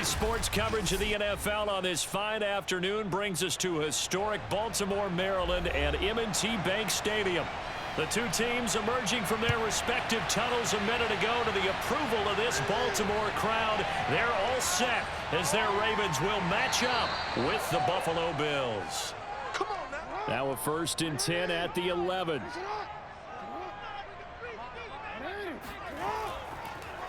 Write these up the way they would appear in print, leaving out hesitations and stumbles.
Sports coverage of the NFL on this fine afternoon brings us to historic Baltimore, Maryland and M&T Bank Stadium. The two teams emerging from their respective tunnels a minute ago to the approval of this Baltimore crowd. They're all set as their Ravens will match up with the Buffalo Bills. Now a 1st and 10 at the 11.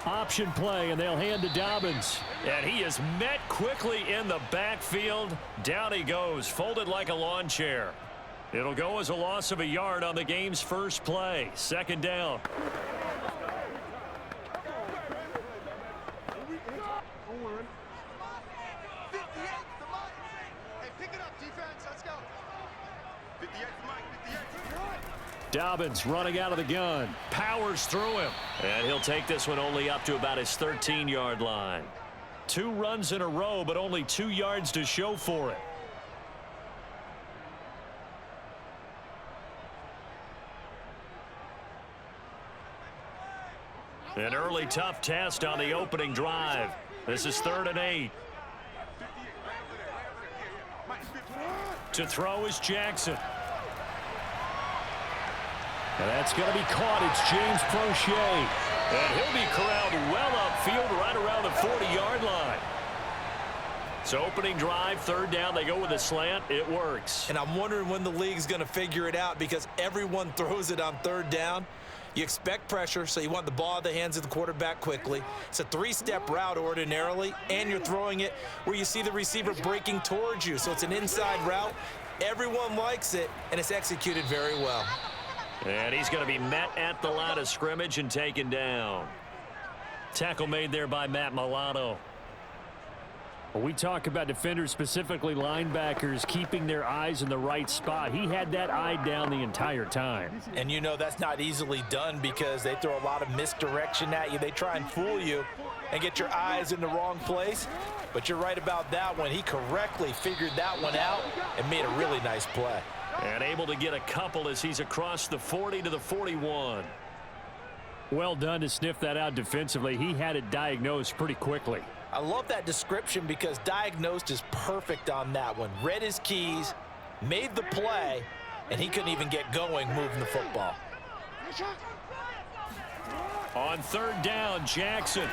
Option play, and they'll hand to Dobbins. And he is met quickly in the backfield. Down he goes, folded like a lawn chair. It'll go as a loss of a yard on the game's first play. 2nd down. Dobbins running out of the gun. Powers through him. And he'll take this one only up to about his 13-yard line. 2 runs in a row, but only 2 yards to show for it. An early tough test on the opening drive. This is 3rd and 8. To throw is Jackson. And that's going to be caught. It's James Prochet. And he'll be corralled well upfield right around the 40-yard line. So opening drive, 3rd down. They go with a slant. It works. And I'm wondering when the league's going to figure it out because everyone throws it on 3rd down. You expect pressure, so you want the ball in the hands of the quarterback quickly. It's a 3-step route ordinarily, and you're throwing it where you see the receiver breaking towards you. So it's an inside route. Everyone likes it, and it's executed very well. And he's going to be met at the line of scrimmage and taken down. Tackle made there by Matt Milano. When we talk about defenders, specifically linebackers, keeping their eyes in the right spot, he had that eye down the entire time. And you know that's not easily done because they throw a lot of misdirection at you. They try and fool you and get your eyes in the wrong place. But you're right about that one. He correctly figured that one out and made a really nice play. And able to get a couple as he's across the 40 to the 41. Well done to sniff that out defensively. He had it diagnosed pretty quickly. I love that description because diagnosed is perfect on that one. Read his keys, made the play, and he couldn't even get going moving the football. On 3rd down, Jackson.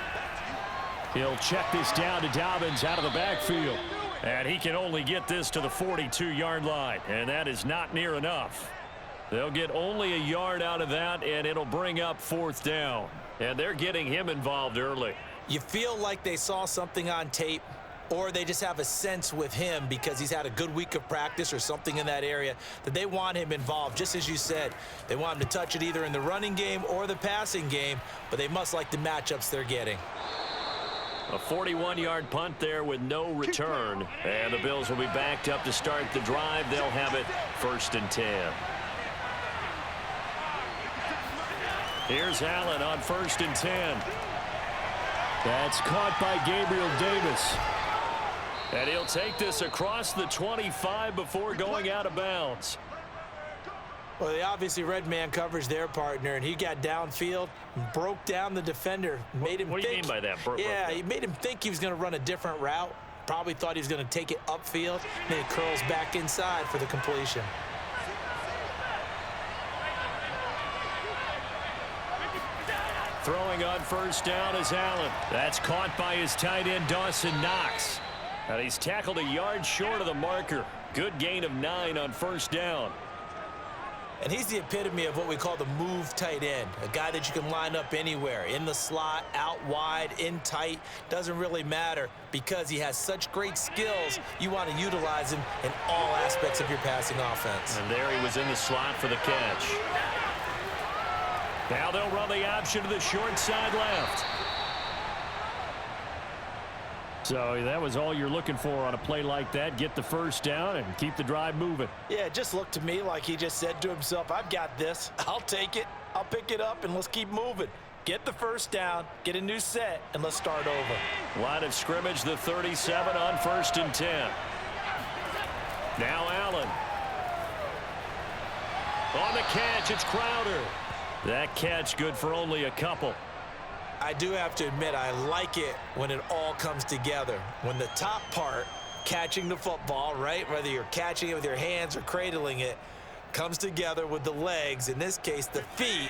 He'll check this down to Dobbins out of the backfield. And he can only get this to the 42-yard line, and that is not near enough. They'll get only a yard out of that, and it'll bring up 4th down. And they're getting him involved early. You feel like they saw something on tape, or they just have a sense with him because he's had a good week of practice or something in that area that they want him involved. Just as you said, they want him to touch it either in the running game or the passing game, but they must like the matchups they're getting. A 41-yard punt there with no return. And the Bills will be backed up to start the drive. They'll have it 1st and 10. Here's Allen on 1st and 10. That's caught by Gabriel Davis. And he'll take this across the 25 before going out of bounds. Well, they obviously read man coverage their partner, and he got downfield, broke down the defender, made him What do you mean by that? Yeah, he made him think he was going to run a different route. Probably thought he was going to take it upfield, and then he curls back inside for the completion. Throwing on 1st down is Allen. That's caught by his tight end, Dawson Knox. And he's tackled a yard short of the marker. Good gain of 9 on 1st down. And he's the epitome of what we call the move tight end, a guy that you can line up anywhere, in the slot, out wide, in tight, doesn't really matter because he has such great skills. You want to utilize him in all aspects of your passing offense. And there he was in the slot for the catch. Now they'll run the option to the short side left. So that was all you're looking for on a play like that. Get the 1st down and keep the drive moving. Yeah, it just looked to me like he just said to himself, I've got this. I'll take it. I'll pick it up, and let's keep moving. Get the 1st down, get a new set, and let's start over. Line of scrimmage, the 37 on 1st and 10. Now Allen. On the catch, it's Crowder. That catch good for only a couple. I do have to admit, I like it when it all comes together. When the top part, catching the football, right, whether you're catching it with your hands or cradling it, comes together with the legs, in this case the feet,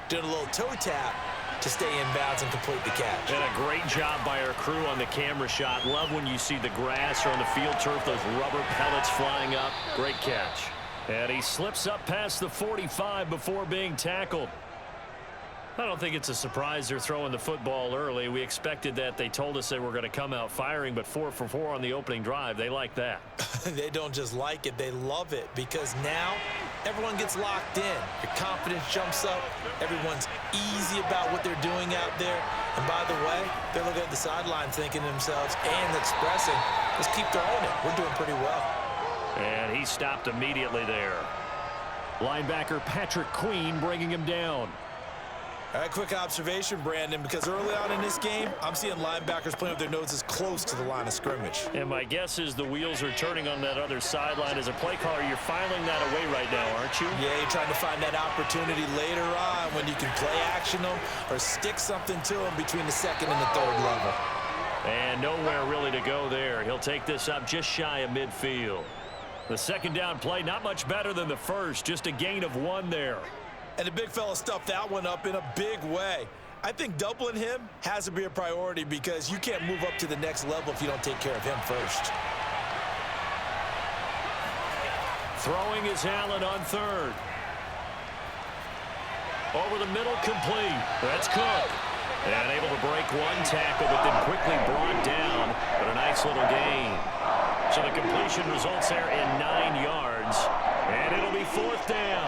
doing a little toe tap to stay in bounds and complete the catch. And a great job by our crew on the camera shot. Love when you see the grass or on the field turf, those rubber pellets flying up. Great catch. And he slips up past the 45 before being tackled. I don't think it's a surprise they're throwing the football early. We expected that. They told us they were going to come out firing, but 4 for 4 on the opening drive. They like that. They don't just like it, they love it, because now everyone gets locked in. Your confidence jumps up. Everyone's easy about what they're doing out there. And by the way, they're looking at the sideline thinking to themselves and expressing, let's keep throwing it. We're doing pretty well. And he stopped immediately there. Linebacker Patrick Queen bringing him down. All right, quick observation, Brandon, because early on in this game, I'm seeing linebackers playing with their noses close to the line of scrimmage. And my guess is the wheels are turning on that other sideline. As a play caller, you're filing that away right now, aren't you? Yeah, you're trying to find that opportunity later on when you can play action them or stick something to them between the second and the third level. And nowhere really to go there. He'll take this up just shy of midfield. The second down play, not much better than the first, just a gain of 1 there. And the big fella stuffed that one up in a big way. I think doubling him has to be a priority because you can't move up to the next level if you don't take care of him first. Throwing is Allen on third. Over the middle, complete. That's Cook. And able to break 1 tackle, but then quickly brought down. But a nice little gain. So the completion results there in 9 yards. And it'll be 4th down.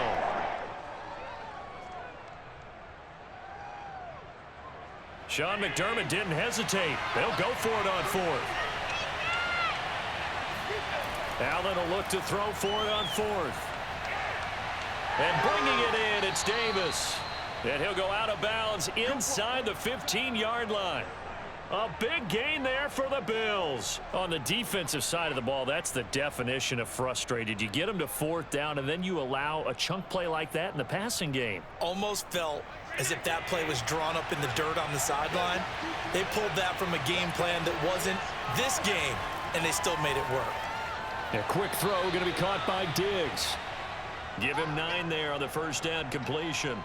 Sean McDermott didn't hesitate. They'll go for it on 4th. Allen will look to throw for it on 4th. And bringing it in, it's Davis. And he'll go out of bounds inside the 15-yard line. A big gain there for the Bills. On the defensive side of the ball, that's the definition of frustrated. You get them to 4th down, and then you allow a chunk play like that in the passing game. Almost felt as if that play was drawn up in the dirt on the sideline. They pulled that from a game plan that wasn't this game, and they still made it work. A quick throw going to be caught by Diggs. Give him 9 there on the first down completion.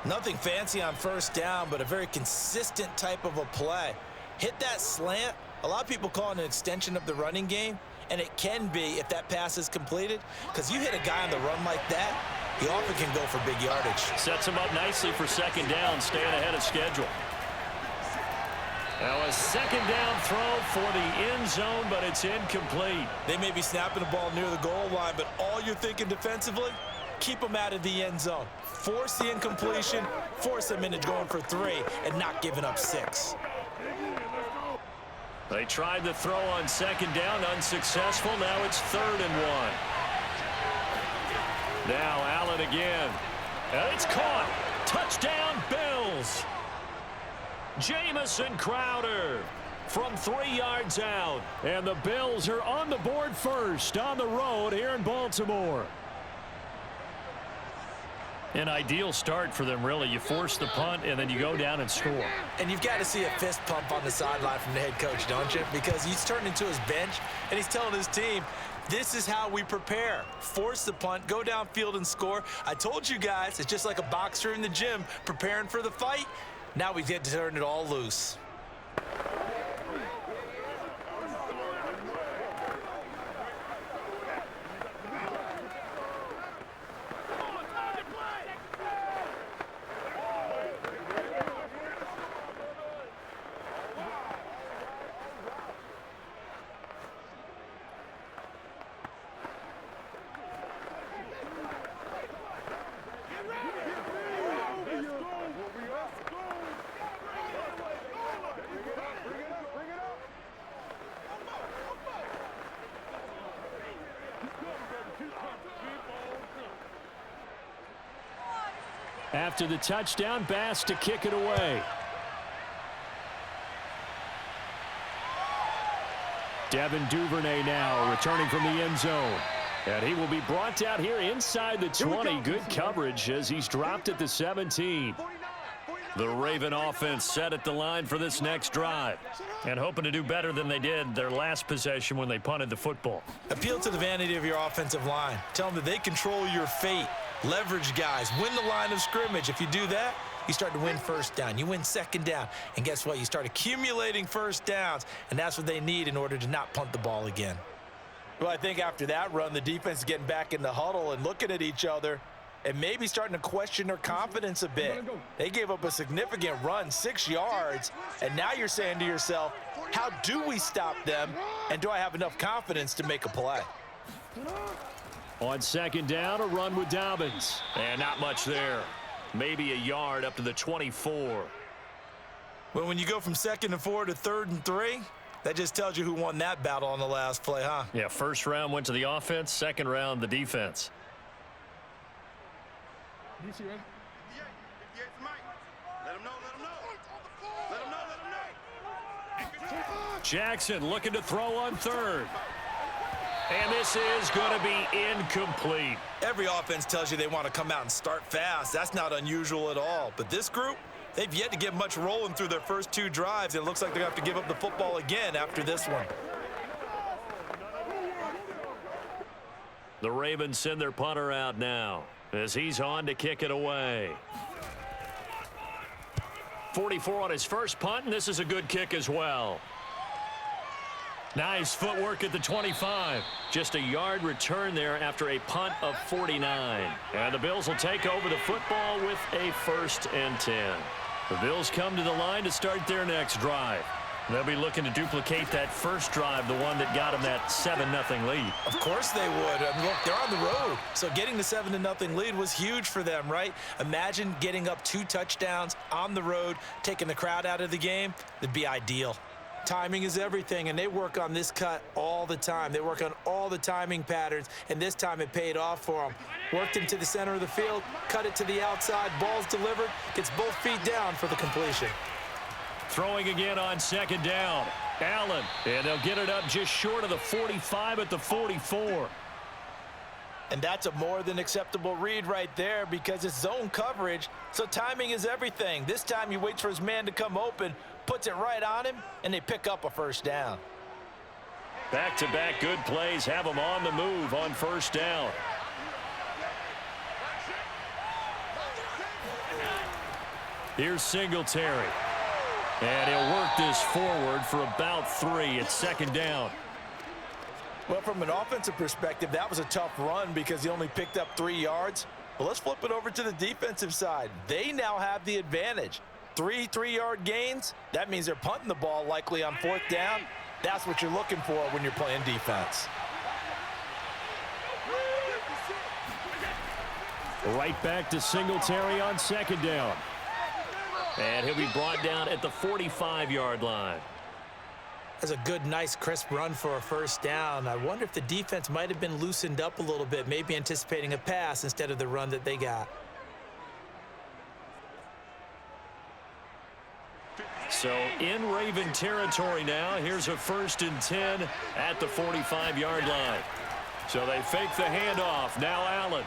Nothing fancy on first down, but a very consistent type of a play. Hit that slant. A lot of people call it an extension of the running game, and it can be if that pass is completed, because you hit a guy on the run like that, he often can go for big yardage. Sets him up nicely for second down, staying ahead of schedule. Now a second down throw for the end zone, but it's incomplete. They may be snapping the ball near the goal line, but all you're thinking defensively, keep them out of the end zone. Force the incompletion, force them into going for 3, and not giving up 6. They tried the throw on second down, unsuccessful. Now it's 3rd and 1. Now Allen again. And it's caught. Touchdown, Bills. Jamison Crowder from 3 yards out. And the Bills are on the board first on the road here in Baltimore. An ideal start for them, really. You force the punt, and then you go down and score. And you've got to see a fist pump on the sideline from the head coach, don't you? Because he's turned into his bench, and he's telling his team, this is how we prepare. Force the punt, go downfield and score. I told you guys, it's just like a boxer in the gym preparing for the fight. Now we get to turn it all loose. After the touchdown, Bass to kick it away. Devin Duvernay now returning from the end zone. And he will be brought out here inside the 20. Good coverage as he's dropped at the 17. The Raven offense set at the line for this next drive and hoping to do better than they did their last possession when they punted the football. Appeal to the vanity of your offensive line. Tell them that they control your fate. Leverage guys. Win the line of scrimmage. If you do that, you start to win first down. You win second down. And guess what? You start accumulating first downs, and that's what they need in order to not punt the ball again. Well, I think after that run, the defense is getting back in the huddle and looking at each other and maybe starting to question their confidence a bit. They gave up a significant run, 6 yards, and now you're saying to yourself, how do we stop them, and do I have enough confidence to make a play? On second down, a run with Dobbins. And not much there. Maybe a yard up to the 24. Well, when you go from 2nd and 4 to 3rd and 3, that just tells you who won that battle on the last play, huh? Yeah, first round went to the offense, second round the defense. Jackson looking to throw on third. And this is going to be incomplete. Every offense tells you they want to come out and start fast. That's not unusual at all. But this group, they've yet to get much rolling through their first 2 drives. It looks like they're going to have to give up the football again after this one. The Ravens send their punter out now as he's on to kick it away. 44 on his first punt, and this is a good kick as well. Nice footwork at the 25. Just a yard return there after a punt of 49. And the Bills will take over the football with a 1st and 10. The Bills come to the line to start their next drive. They'll be looking to duplicate that first drive, the one that got them that 7-0 lead. Of course they would. I mean, look, they're on the road. So getting the 7-0 lead was huge for them, right? Imagine getting up 2 touchdowns on the road, taking the crowd out of the game. That'd be ideal. Timing is everything, and they work on this cut all the time. They work on all the timing patterns, and this time it paid off for them. Worked him to the center of the field, cut it to the outside, ball's delivered, gets both feet down for the completion. Throwing again on second down. Allen, and they'll get it up just short of the 45 at the 44. And that's a more than acceptable read right there because it's zone coverage, so timing is everything. This time he waits for his man to come open, puts it right on him, and they pick up a first down. Back-to-back good plays have them on the move on first down. Here's Singletary. And he'll work this forward for about 3 at second down. Well, from an offensive perspective, that was a tough run because he only picked up 3 yards. Well, let's flip it over to the defensive side. They now have the advantage. 3 3-yard gains, that means they're punting the ball likely on 4th down. That's what you're looking for when you're playing defense. Right back to Singletary on second down. And he'll be brought down at the 45-yard line. That's a good, nice, crisp run for a first down. I wonder if the defense might have been loosened up a little bit, maybe anticipating a pass instead of the run that they got. So in Raven territory now, here's a 1st and 10 at the 45-yard line. So they fake the handoff. Now Allen.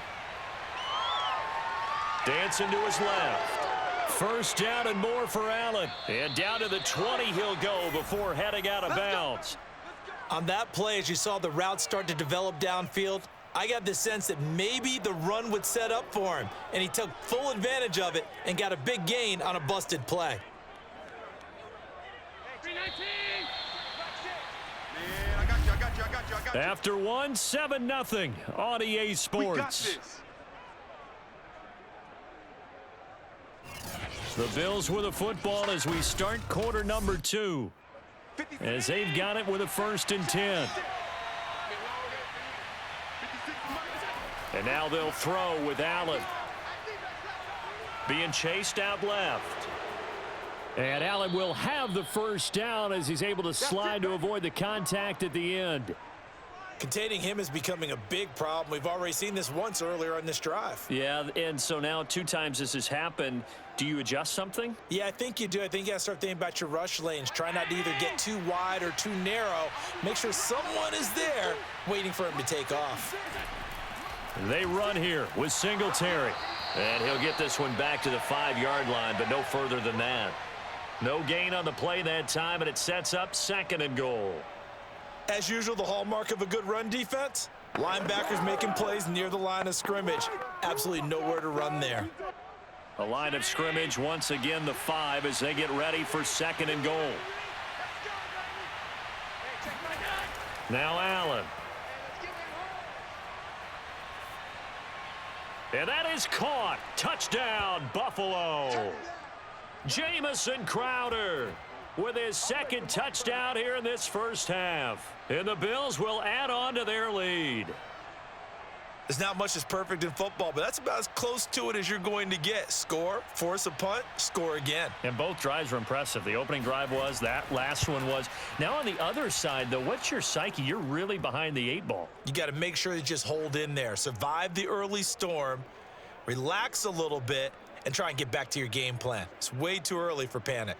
Dancing to his left. First down and more for Allen. And down to the 20 he'll go before heading out of bounds. On that play, as you saw the route start to develop downfield, I got the sense that maybe the run would set up for him, and he took full advantage of it and got a big gain on a busted play. After one, 7-0 on EA Sports. The Bills with the football as we start quarter number 2. As they've got it with a 1st and 10. And now they'll throw with Allen. Being chased out left. And Allen will have the first down as he's able to slide to avoid the contact at the end. Containing him is becoming a big problem. We've already seen this once earlier on this drive. Yeah, and so now 2 times this has happened. Do you adjust something? Yeah, I think you do. I think you got to start thinking about your rush lanes. Try not to either get too wide or too narrow. Make sure someone is there waiting for him to take off. They run here with Singletary. And he'll get this one back to the 5-yard line, but no further than that. No gain on the play that time, and it sets up 2nd and goal. As usual, the hallmark of a good run defense, linebackers making plays near the line of scrimmage. Absolutely nowhere to run there. The line of scrimmage, once again, the 5 as they get ready for 2nd and goal. Now Allen. And that is caught. Touchdown, Buffalo. Jamison Crowder with his 2nd touchdown here in this first half. And the Bills will add on to their lead. There's not much that's perfect in football, but that's about as close to it as you're going to get. Score, force a punt, score again. And both drives were impressive. The opening drive was, that last one was. Now on the other side, though, what's your psyche? You're really behind the 8 ball. You got to make sure you just hold in there. Survive the early storm, relax a little bit, and try and get back to your game plan. It's way too early for panic.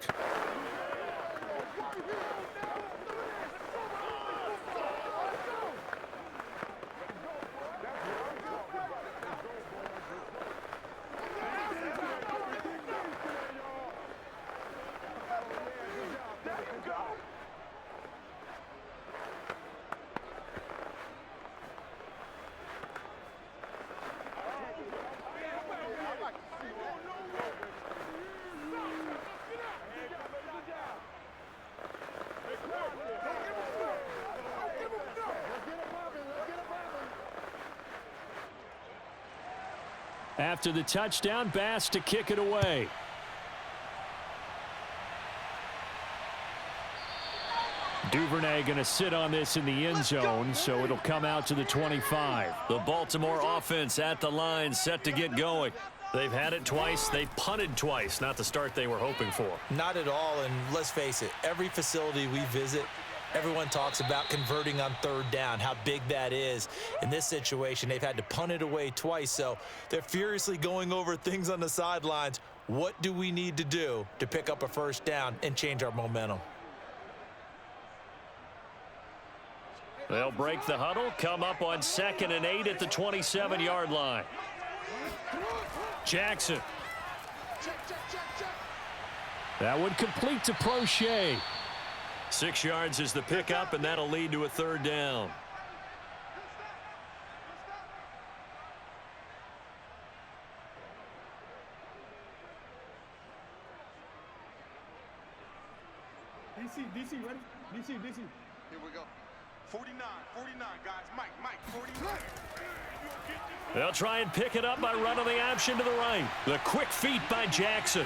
After the touchdown, Bass to kick it away. Duvernay going to sit on this in the end zone, so it'll come out to the 25. The Baltimore offense at the line, set to get going. They've had it twice. They've punted twice. Not the start they were hoping for. Not at all, and let's face it, every facility we visit, everyone talks about converting on 3rd down, how big that is. In this situation, they've had to punt it away twice, so they're furiously going over things on the sidelines. What do we need to do to pick up a 1st down and change our momentum? They'll break the huddle, come up on 2nd and 8 at the 27-yard line. Jackson. That would complete to Prochet. 6 yards is the pickup, and that'll lead to a 3rd down. DC, ready? DC. Here we go. 49, guys. Mike, 49. They'll try and pick it up by running the option to the right. The quick feet by Jackson.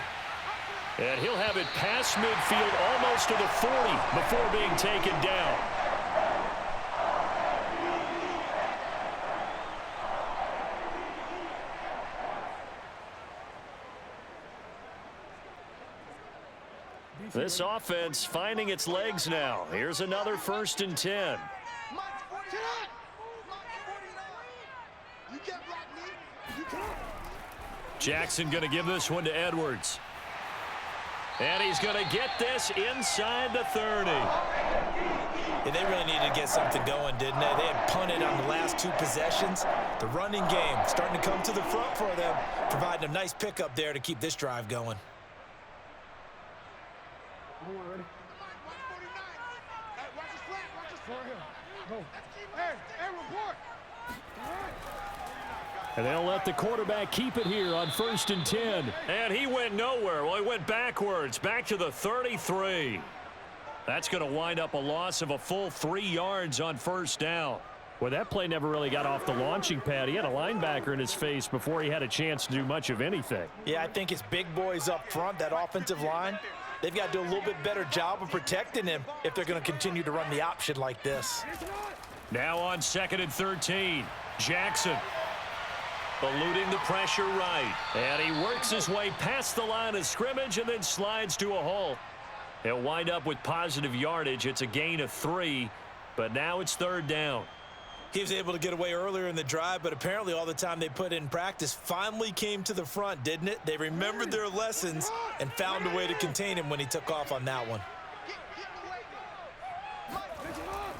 And he'll have it past midfield almost to the 40 before being taken down. This offense finding its legs now. Here's another 1st and 10. Jackson going to give this one to Edwards. And he's going to get this inside the 30. Yeah, they really needed to get something going, didn't they? They had punted on the last 2 possessions. The running game starting to come to the front for them, providing a nice pickup there to keep this drive going. Ready? Watch his flat, watch his flat. Go. Hey, report. And they'll let the quarterback keep it here on 1st and 10. And he went nowhere. Well, he went backwards, back to the 33. That's going to wind up a loss of a full 3 yards on 1st down. Well, that play never really got off the launching pad. He had a linebacker in his face before he had a chance to do much of anything. Yeah, I think it's big boys up front, that offensive line. They've got to do a little bit better job of protecting him if they're going to continue to run the option like this. Now on 2nd and 13, Jackson eluding the pressure right. And he works his way past the line of scrimmage and then slides to a halt. He'll wind up with positive yardage. It's a gain of 3, but now it's 3rd down. He was able to get away earlier in the drive, but apparently all the time they put in practice finally came to the front, didn't it? They remembered their lessons and found a way to contain him when he took off on that one.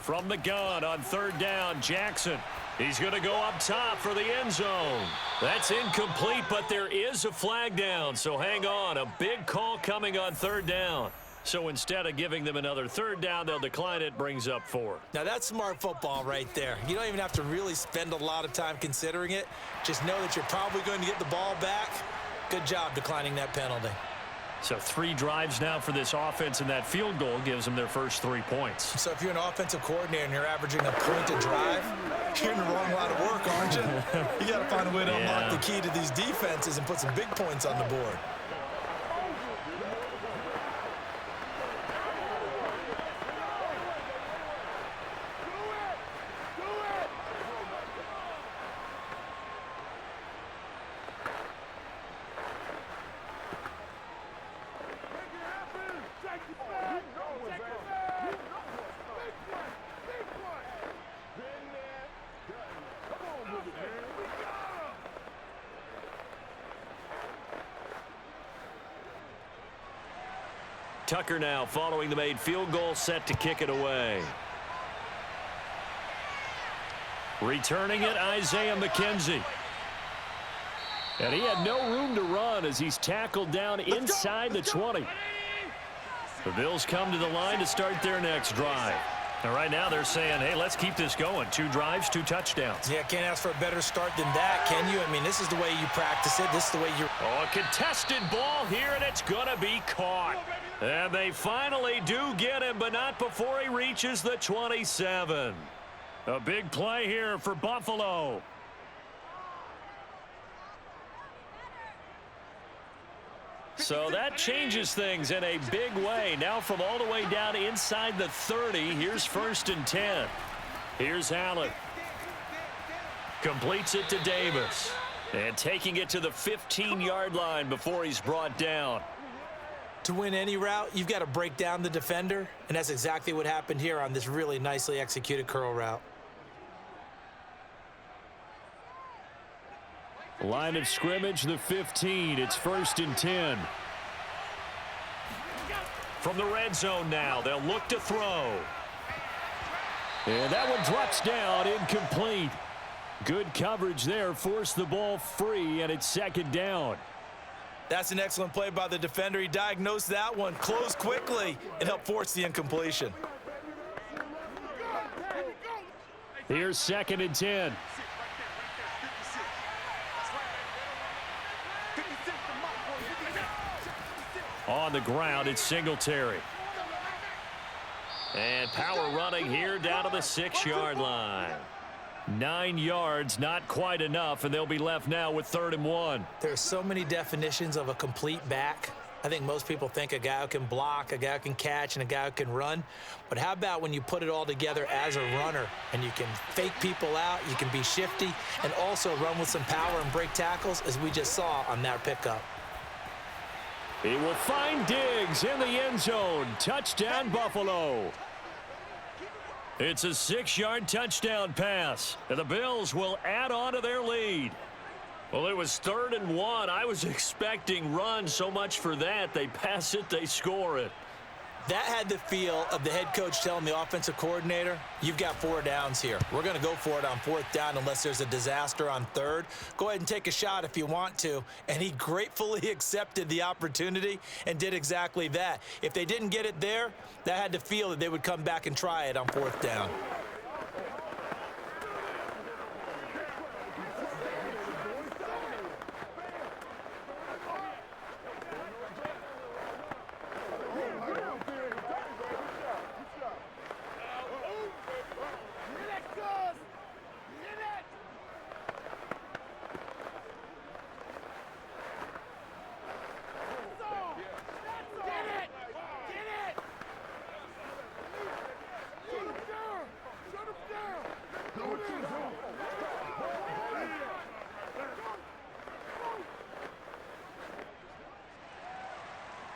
From the gun on 3rd down, Jackson. He's going to go up top for the end zone. That's incomplete, but there is a flag down, so hang on. A big call coming on third down. So instead of giving them another third down, they'll decline it, brings up 4. Now, that's smart football right there. You don't even have to really spend a lot of time considering it. Just know that you're probably going to get the ball back. Good job declining that penalty. So 3 drives now for this offense, and that field goal gives them their first 3 points. So if you're an offensive coordinator and you're averaging a point a drive, you're in the wrong line of work, aren't you? You got to find a way to unlock the key to these defenses and put some big points on the board. Tucker now following the made field goal, set to kick it away. Returning it, Isaiah McKenzie. And he had no room to run as he's tackled down inside the 20. The Bills come to the line to start their next drive. And right now they're saying, hey, let's keep this going. 2 drives, 2 touchdowns. Yeah, can't ask for a better start than that, can you? I mean, this is the way you practice it. This is the way you're... Oh, a contested ball here, and it's going to be caught. And they finally do get him, but not before he reaches the 27. A big play here for Buffalo. So that changes things in a big way. Now from all the way down inside the 30, here's 1st and 10. Here's Allen. Completes it to Davis. And taking it to the 15-yard line before he's brought down. To win any route, you've got to break down the defender, and that's exactly what happened here on this really nicely executed curl route. Line of scrimmage, the 15. It's 1st and 10. From the red zone now, they'll look to throw. And that one drops down, incomplete. Good coverage there, forced the ball free, and it's 2nd down. That's an excellent play by the defender. He diagnosed that one, closed quickly, and helped force the incompletion. Here's 2nd and 10. On the ground, it's Singletary. And power running here down to the 6-yard line. 9 yards, not quite enough, and they'll be left now with 3rd and 1. There's so many definitions of a complete back. I think most people think a guy who can block, a guy who can catch, and a guy who can run. But how about when you put it all together as a runner and you can fake people out, you can be shifty, and also run with some power and break tackles, as we just saw on that pickup. He will find Diggs in the end zone. Touchdown, Buffalo. It's a 6-yard touchdown pass, and the Bills will add on to their lead. Well, it was 3rd and 1. I was expecting run, so much for that. They pass it, they score it. That had the feel of the head coach telling the offensive coordinator, you've got 4 downs here. We're going to go for it on 4th down unless there's a disaster on 3rd. Go ahead and take a shot if you want to. And he gratefully accepted the opportunity and did exactly that. If they didn't get it there, that had the feel that they would come back and try it on 4th down.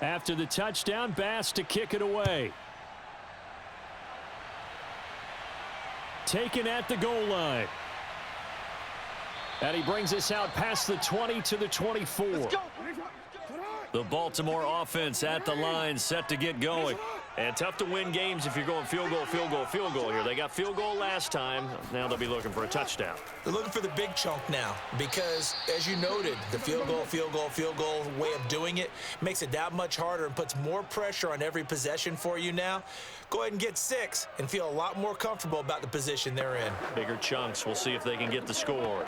After the touchdown, Bass to kick it away. Taken at the goal line. And he brings us out past the 20 to the 24. The Baltimore offense at the line, set to get going. And tough to win games if you're going field goal, field goal, field goal here. They got field goal last time. Now they'll be looking for a touchdown. They're looking for the big chunk now because, as you noted, the field goal, field goal, field goal way of doing it makes it that much harder and puts more pressure on every possession for you now. Go ahead and get 6 and feel a lot more comfortable about the position they're in. Bigger chunks. We'll see if they can get the score.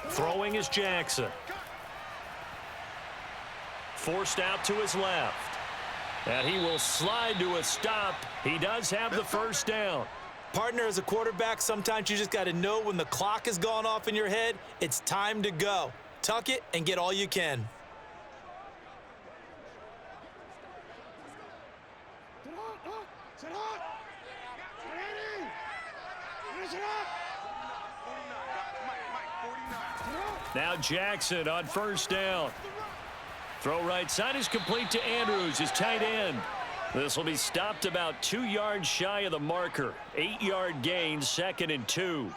Throwing is Jackson. Forced out to his left. And he will slide to a stop. He does have the first down. Partner, as a quarterback, sometimes you just got to know when the clock has gone off in your head, it's time to go. Tuck it and get all you can. Now Jackson on first down. Throw right side is complete to Andrews, his tight end. This will be stopped about 2 yards shy of the marker. 8-yard gain, 2nd and 2.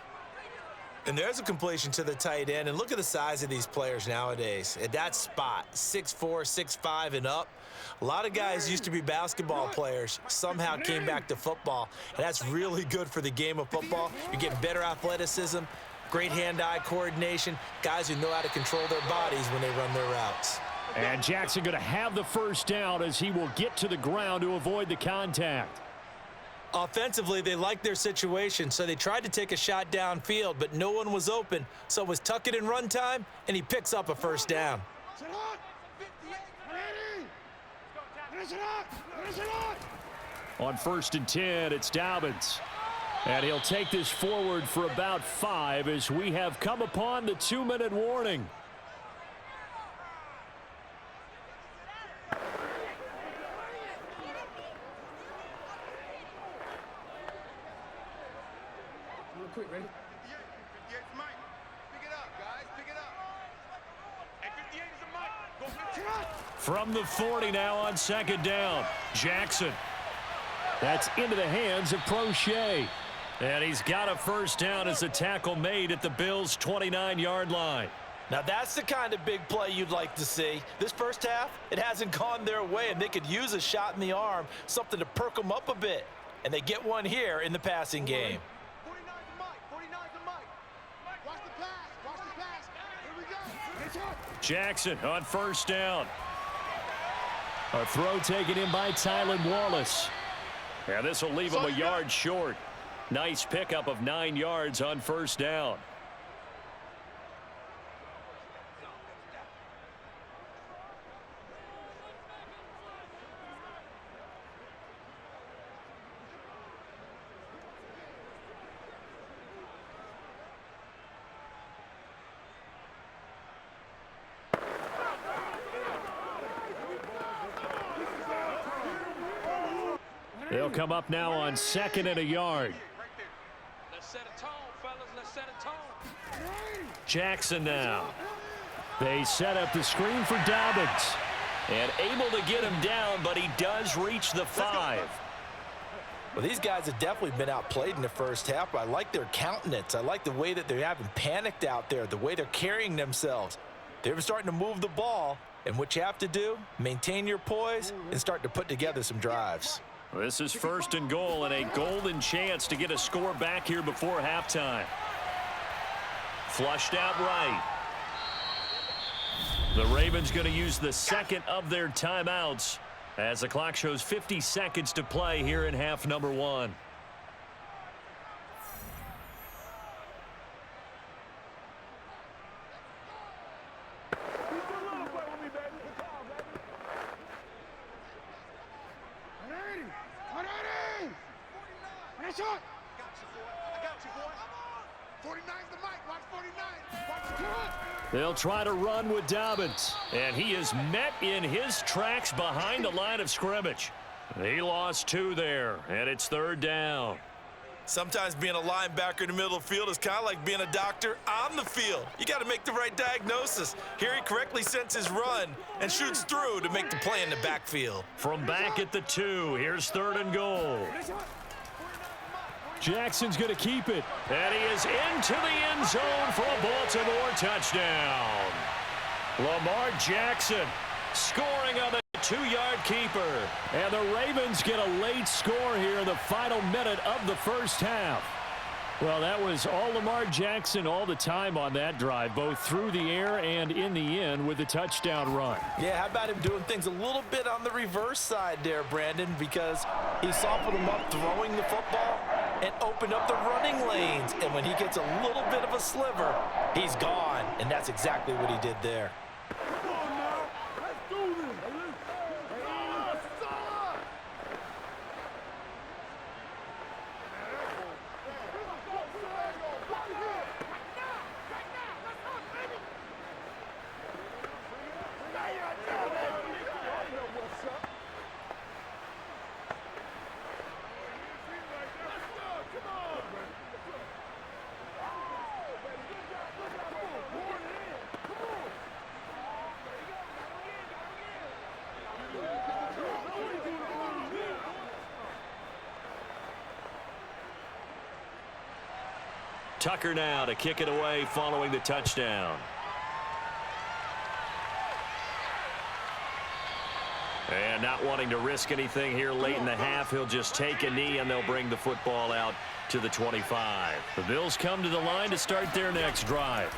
And there's a completion to the tight end. And look at the size of these players nowadays. At that spot, 6'4", 6'5", and up. A lot of guys used to be basketball players, somehow came back to football. And that's really good for the game of football. You're getting better athleticism, great hand-eye coordination, guys who know how to control their bodies when they run their routes. And Jackson going to have the first down as he will get to the ground to avoid the contact. Offensively, they liked their situation, so they tried to take a shot downfield, but no one was open. So it was tuck it in run time, and he picks up a first down. On 1st and 10, it's Dobbins. And he'll take this forward for about 5 as we have come upon the 2-minute warning. Quick, ready? 58's Mike. Pick it up, guys. Pick it up. Hey, 58 is the Mike. Go 58. From the 40 now on 2nd down. Jackson. That's into the hands of Prochet. And he's got a first down as a tackle made at the Bills' 29-yard line. Now that's the kind of big play you'd like to see. This first half, it hasn't gone their way, and they could use a shot in the arm, something to perk them up a bit. And they get one here in the passing game. 49's the Mike. 49's the Mike. Watch the pass. Watch the pass. Here we go. Jackson on first down. A throw taken in by Tylan Wallace. And this will leave him a yard short. Nice pickup of 9 yards on first down. They'll come up now on 2nd and a yard. Let's set a tone, fellas. Let's set a tone. Jackson now. They set up the screen for Dobbins. And able to get him down, but he does reach the 5. Well, these guys have definitely been outplayed in the first half. I like their countenance. I like the way that they haven't panicked out there, the way they're carrying themselves. They're starting to move the ball, and what you have to do, maintain your poise and start to put together some drives. This is 1st and goal and a golden chance to get a score back here before halftime. Flushed out right. The Ravens going to use the 2nd of their timeouts as the clock shows 50 seconds to play here in half number 1. They'll try to run with Dobbins, and he is met in his tracks behind the line of scrimmage. He lost 2 there, and it's 3rd down. Sometimes being a linebacker in the middle of the field is kind of like being a doctor on the field. You got to make the right diagnosis. Here he correctly sends his run and shoots through to make the play in the backfield. From back at the 2, here's 3rd and goal. Jackson's going to keep it. And he is into the end zone for a Baltimore touchdown. Lamar Jackson scoring on the 2-yard keeper. And the Ravens get a late score here in the final minute of the first half. Well, that was all Lamar Jackson all the time on that drive, both through the air and in the end with a touchdown run. Yeah, how about him doing things a little bit on the reverse side there, Brandon, because he softened him up throwing the football and opened up the running lanes. And when he gets a little bit of a sliver, he's gone. And that's exactly what he did there. Tucker now to kick it away following the touchdown. And not wanting to risk anything here late in the half, he'll just take a knee and they'll bring the football out to the 25. The Bills come to the line to start their next drive.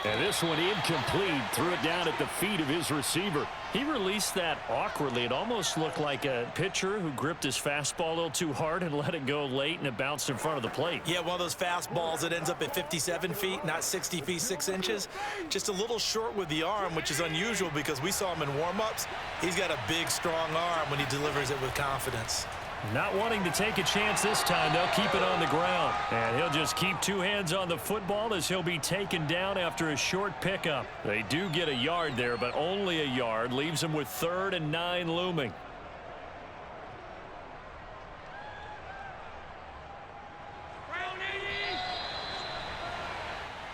And this one incomplete, threw it down at the feet of his receiver. He released that awkwardly. It almost looked like a pitcher who gripped his fastball a little too hard and let it go late, and it bounced in front of the plate. Yeah, one of those fastballs that ends up at 57 feet, not 60 feet, 6 inches. Just a little short with the arm, which is unusual because we saw him in warm-ups. He's got a big, strong arm when he delivers it with confidence. Not wanting to take a chance this time, they'll keep it on the ground. And he'll just keep two hands on the football as he'll be taken down after a short pickup. They do get a yard there, but only a yard. Leaves them with 3rd and 9 looming.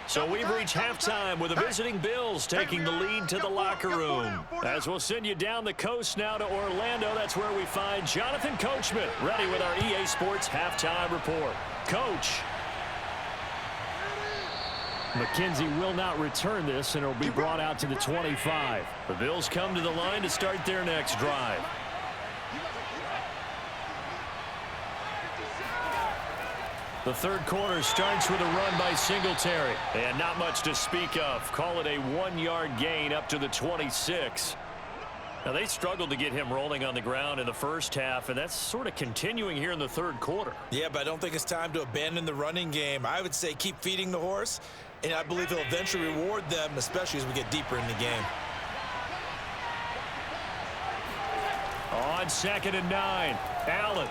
So we've reached halftime with the visiting Bills taking the lead to the locker room. As we'll send you down the coast now to Orlando, that's where we find Jonathan Coachman ready with our EA Sports halftime report. Coach. McKenzie will not return this, and it'll be brought out to the 25. The Bills come to the line to start their next drive. The third quarter starts with a run by Singletary. And not much to speak of. Call it a 1-yard gain up to the 26. Now, they struggled to get him rolling on the ground in the first half, and that's sort of continuing here in the third quarter. Yeah, but I don't think it's time to abandon the running game. I would say keep feeding the horse, and I believe he'll eventually reward them, especially as we get deeper in the game. On 2nd and 9, Allen.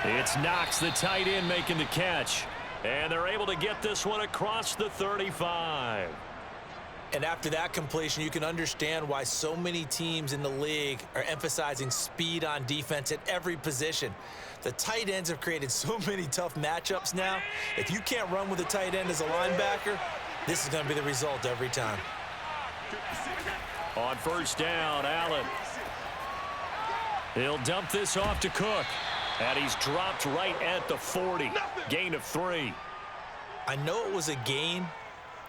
It's Knox, the tight end, making the catch. And they're able to get this one across the 35. And after that completion, you can understand why so many teams in the league are emphasizing speed on defense at every position. The tight ends have created so many tough matchups now. If you can't run with a tight end as a linebacker, this is going to be the result every time. On 1st down, Allen. He'll dump this off to Cook. And he's dropped right at the 40. Gain of 3. I know it was a gain,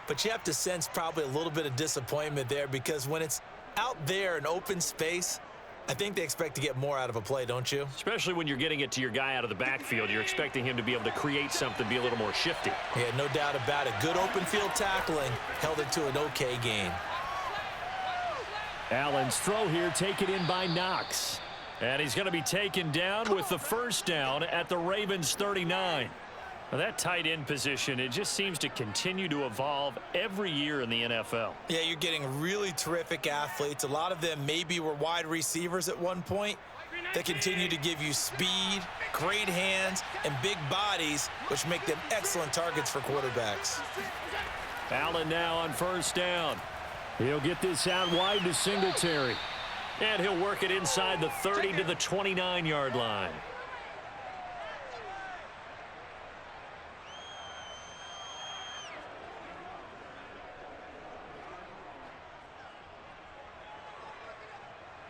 but you have to sense probably a little bit of disappointment there because when it's out there in open space, I think they expect to get more out of a play, don't you? Especially when you're getting it to your guy out of the backfield. You're expecting him to be able to create something, be a little more shifty. Yeah, no doubt about it. Good open field tackling held it to an okay gain. Allen's throw here taken in by Knox. And he's going to be taken down with the 1st down at the Ravens 39. Now, that tight end position, it just seems to continue to evolve every year in the NFL. Yeah, you're getting really terrific athletes. A lot of them maybe were wide receivers at one point. They continue to give you speed, great hands, and big bodies, which make them excellent targets for quarterbacks. Allen now on 1st down. He'll get this out wide to Singletary. And he'll work it inside the 30 to the 29-yard line.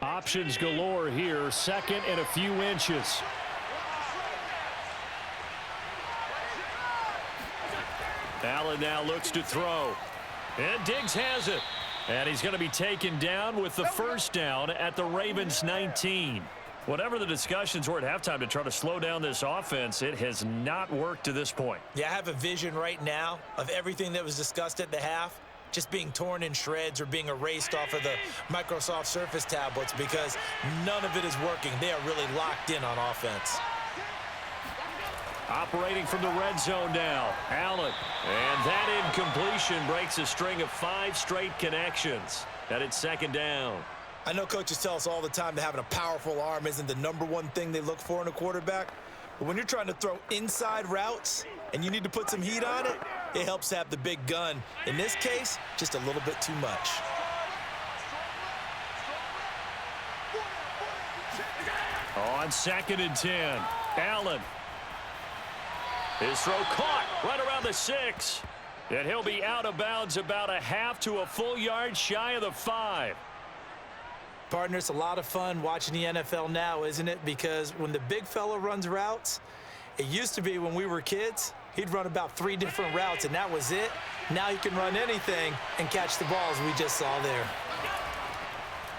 Options galore here. 2nd and a few inches. Allen now looks to throw. And Diggs has it. And he's going to be taken down with the first down at the Ravens 19. Whatever the discussions were at halftime to try to slow down this offense, it has not worked to this point. Yeah, I have a vision right now of everything that was discussed at the half just being torn in shreds or being erased off of the Microsoft Surface tablets because none of it is working. They are really locked in on offense. Operating from the red zone now, Allen. And that incompletion breaks a string of 5 straight connections. And it's second down. I know coaches tell us all the time that having a powerful arm isn't the #1 thing they look for in a quarterback. But when you're trying to throw inside routes and you need to put some heat on it, it helps to have the big gun. In this case, just a little bit too much. On 2nd and 10, Allen. His throw caught right around the 6. And he'll be out of bounds about a half to a full yard shy of the 5. Partner, it's a lot of fun watching the NFL now, isn't it? Because when the big fella runs routes, it used to be when we were kids, he'd run about 3 different routes, and that was it. Now he can run anything and catch the balls we just saw there.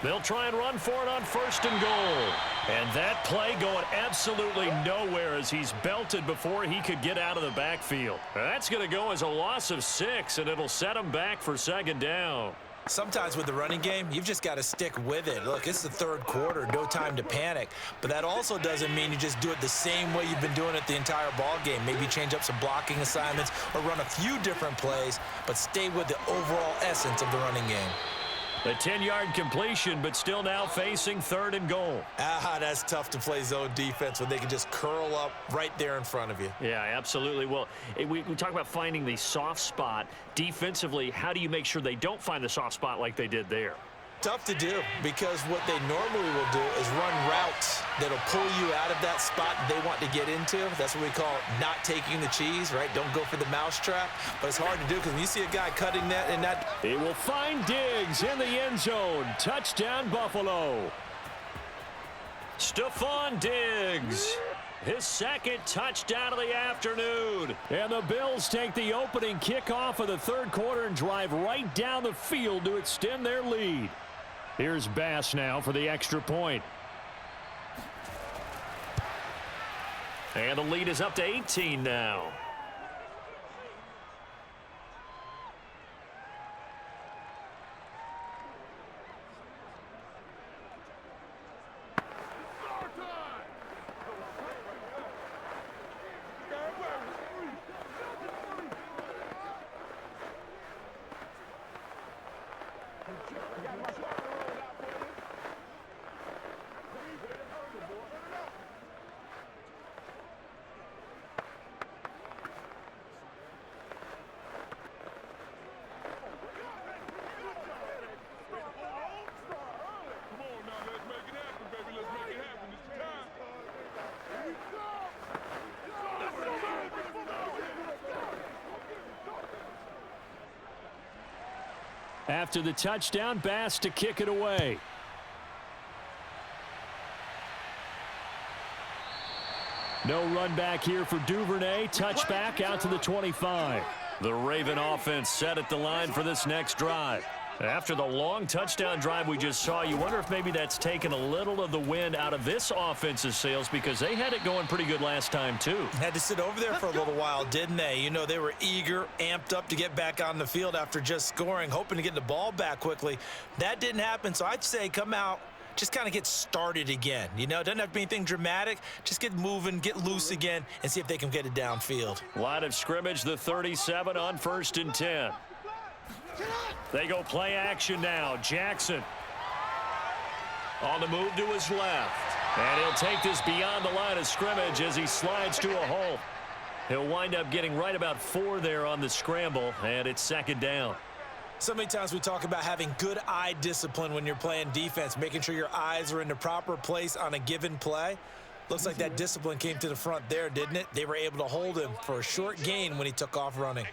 They'll try and run for it on 1st and goal. And that play going absolutely nowhere as he's belted before he could get out of the backfield. That's going to go as a loss of 6, and it'll set him back for 2nd down. Sometimes with the running game, you've just got to stick with it. Look, it's the 3rd quarter, no time to panic. But that also doesn't mean you just do it the same way you've been doing it the entire ball game. Maybe change up some blocking assignments or run a few different plays, but stay with the overall essence of the running game. A 10-yard completion, but still now facing 3rd and goal. That's tough to play zone defense when they can just curl up right there in front of you. Yeah, absolutely. Well, we talk about finding the soft spot. Defensively, how do you make sure they don't find the soft spot like they did there? Tough to do because what they normally will do is run routes that'll pull you out of that spot they want to get into. That's what we call not taking the cheese, right? Don't go for the mousetrap. But it's hard to do because when you see a guy cutting that and that. He will find Diggs in the end zone. Touchdown, Buffalo. Stephon Diggs. His 2nd touchdown of the afternoon. And the Bills take the opening kickoff of the 3rd quarter and drive right down the field to extend their lead. Here's Bass now for the extra point. And the lead is up to 18 now. After the touchdown, Bass to kick it away. No run back here for Duvernay. Touchback out to the 25. The Raven offense set at the line for this next drive. After the long touchdown drive we just saw, you wonder if maybe that's taken a little of the wind out of this offense's sails because they had it going pretty good last time too. Had to sit over there for a little while, didn't they? You know, they were eager, amped up to get back on the field after just scoring, hoping to get the ball back quickly. That didn't happen, so I'd say come out, just kind of get started again. You know, it doesn't have to be anything dramatic. Just get moving, get loose again, and see if they can get it downfield. Line of scrimmage, the 37 on 1st and 10. They go play action now. Jackson on the move to his left. And he'll take this beyond the line of scrimmage as he slides to a hole. He'll wind up getting right about 4 there on the scramble, and it's 2nd down. So many times we talk about having good eye discipline when you're playing defense, making sure your eyes are in the proper place on a given play. Looks like that discipline came to the front there, didn't it? They were able to hold him for a short gain when he took off running.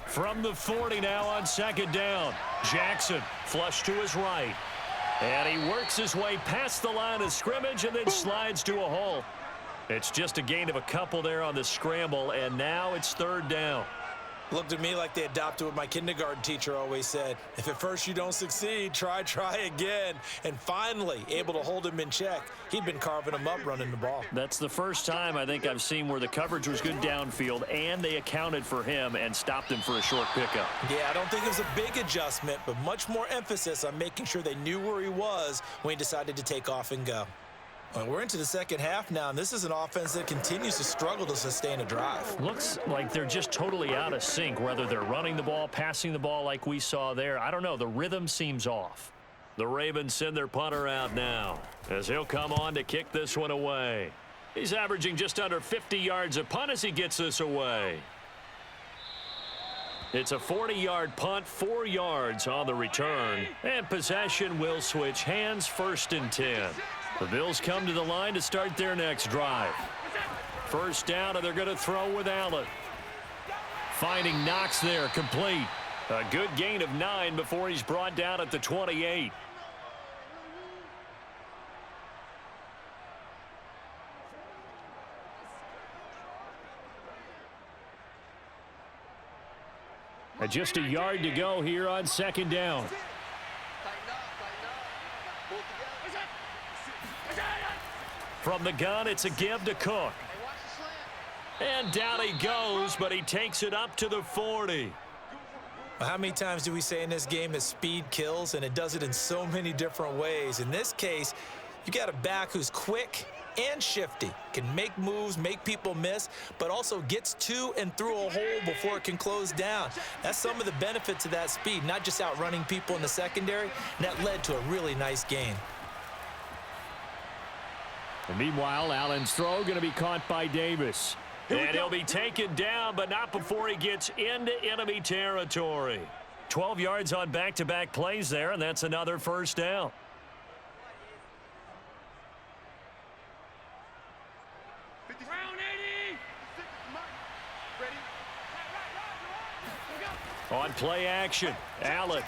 From the 40 now on 2nd down. Jackson flush to his right. And he works his way past the line of scrimmage and then slides to a hole. It's just a gain of a couple there on the scramble, and now it's third down. Looked to me like they adopted what my kindergarten teacher always said. If at first you don't succeed, try again. And finally, able to hold him in check. He'd been carving him up running the ball. That's the first time I think I've seen where the coverage was good downfield, and they accounted for him and stopped him for a short pickup. Yeah, I don't think it was a big adjustment, but much more emphasis on making sure they knew where he was when he decided to take off and go. Well, we're into the second half now, and this is an offense that continues to struggle to sustain a drive. Looks like they're just totally out of sync, whether they're running the ball, passing the ball like we saw there. I don't know. The rhythm seems off. The Ravens send their punter out now as he'll come on to kick this one away. He's averaging just under 50 yards a punt as he gets this away. It's a 40-yard punt, 4 yards on the return, and possession will switch hands, 1st and 10. The Bills come to the line to start their next drive. First down, and they're going to throw with Allen. Finding Knox there, complete. A good gain of 9 before he's brought down at the 28. And just a yard to go here on second down. From the gun, it's a give to Cook. And down he goes, but he takes it up to the 40. Well, how many times do we say in this game that speed kills, and it does it in so many different ways? In this case, you got a back who's quick and shifty, can make moves, make people miss, but also gets to and through a hole before it can close down. That's some of the benefits of that speed, not just outrunning people in the secondary, and that led to a really nice gain. And meanwhile, Allen's throw going to be caught by Davis. And he'll be taken down, but not before he gets into enemy territory. 12 yards on back-to-back plays there, and that's another first down. On play action, Allen.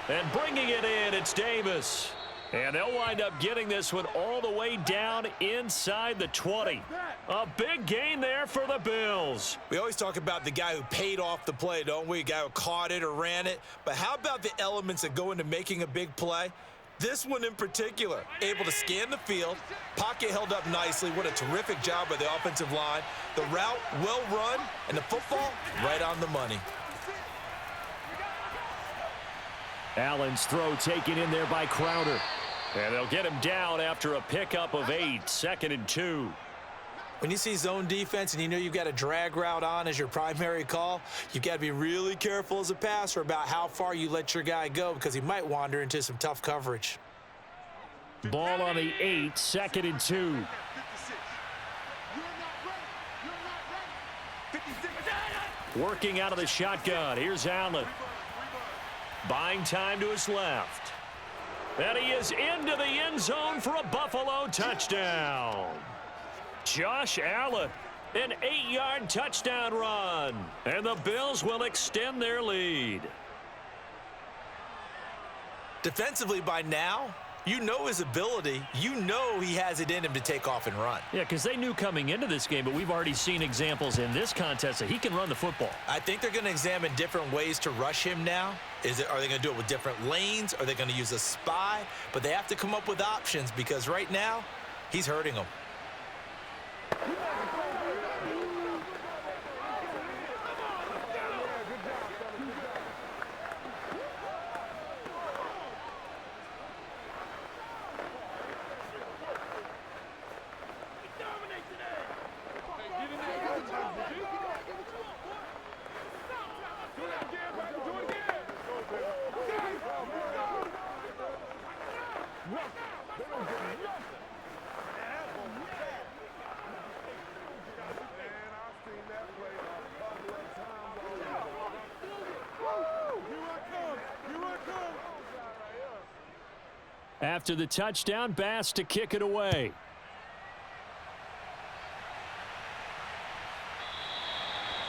And bringing it in, it's Davis. And they'll wind up getting this one all the way down inside the 20. A big gain there for the Bills. We always talk about the guy who paid off the play, don't we? The guy who caught it or ran it. But how about the elements that go into making a big play? This one in particular, able to scan the field, pocket held up nicely. What a terrific job by the offensive line. The route well run, and the football right on the money. Allen's throw taken in there by Crowder. And they'll get him down after a pickup of 8, 2nd and 2. When you see zone defense and you know you've got a drag route on as your primary call, you've got to be really careful as a passer about how far you let your guy go because he might wander into some tough coverage. Ball on the 8, 2nd and 2. Working out of the shotgun. Here's Allen. Buying time to his left. And he is into the end zone for a Buffalo touchdown. Josh Allen, an 8-yard touchdown run. And the Bills will extend their lead. Defensively by now, you know his ability. You know he has it in him to take off and run. Yeah, because they knew coming into this game, but we've already seen examples in this contest that he can run the football. I think they're going to examine different ways to rush him now. Are they going to do it with different lanes? Are they going to use a spy? But they have to come up with options because right now, he's hurting them. After the touchdown, Bass to kick it away.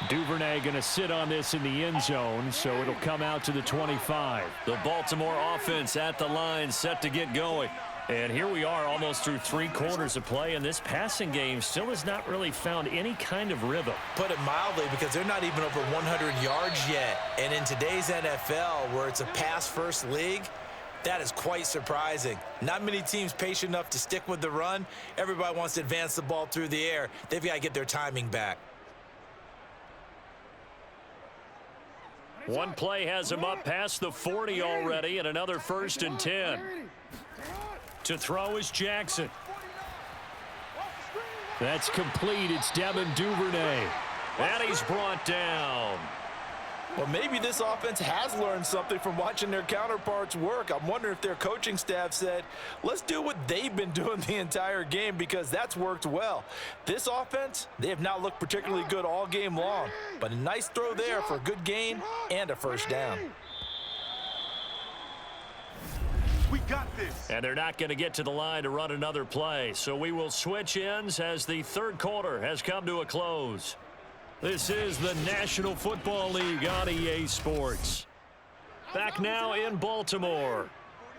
Duvernay going to sit on this in the end zone, so it'll come out to the 25. The Baltimore offense at the line, set to get going. And here we are almost through 3 quarters of play, and this passing game still has not really found any kind of rhythm. Put it mildly, because they're not even over 100 yards yet. And in today's NFL, where it's a pass-first league, that is quite surprising. Not many teams patient enough to stick with the run. Everybody wants to advance the ball through the air. They've got to get their timing back. One play has him up past the 40 already, and another 1st and 10. To throw is Jackson. That's complete. It's Devin Duvernay. And he's brought down. Well, maybe this offense has learned something from watching their counterparts work. I'm wondering if their coaching staff said, let's do what they've been doing the entire game, because that's worked well. This offense, they have not looked particularly good all game long, but a nice throw there for a good gain and a 1st down. We got this. And they're not going to get to the line to run another play, so we will switch ends as the 3rd quarter has come to a close. This is the National Football League on EA Sports. Back now in Baltimore.